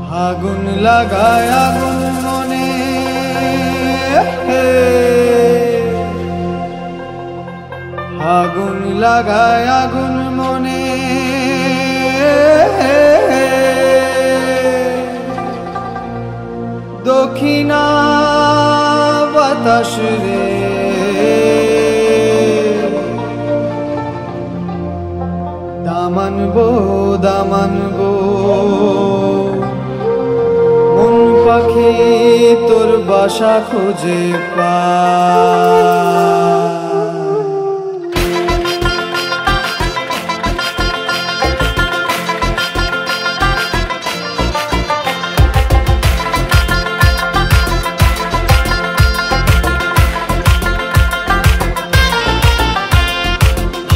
আগুন লাগায় আগুন মনে, আগুন লাগায় আগুন মনে, দক্ষিণা বাতাস রে দামানবো দামানবো, মন পাখি তোর বাসা খুঁজে পায়।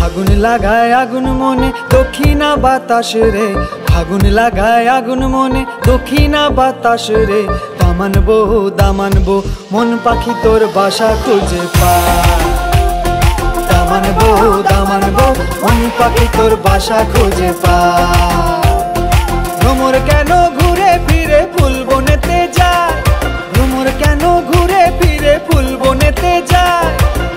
আগুন লাগায় আগুন মনে, দক্ষিণা বাতাস রে, আগুন লাগায় আগুন মনে, দক্ষিণা বাতাস রে, দামানবো দামানবো, মন পাখি তোর বাসা খুঁজে পায়। দামানবো দামানবো, মন পাখি তোর বাসা খুঁজে পায়। ভ্রমর কেন ঘুরে ফিরে ফুল বনেতে যায়, ভ্রমর কেন ঘুরে ফিরে ফুল বনেতে যায়,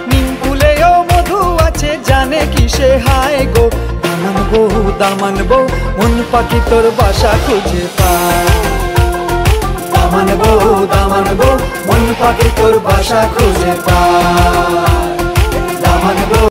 নিম ফুলেও মধু আছে জানে কিসে হায় গো। দামানবো দামানবো, মন পাখি তোর বাসা খুঁজে পায়। দামানবো দামানবো, মন পাখি তোর বাসা খুঁজে পায়। দামানবো।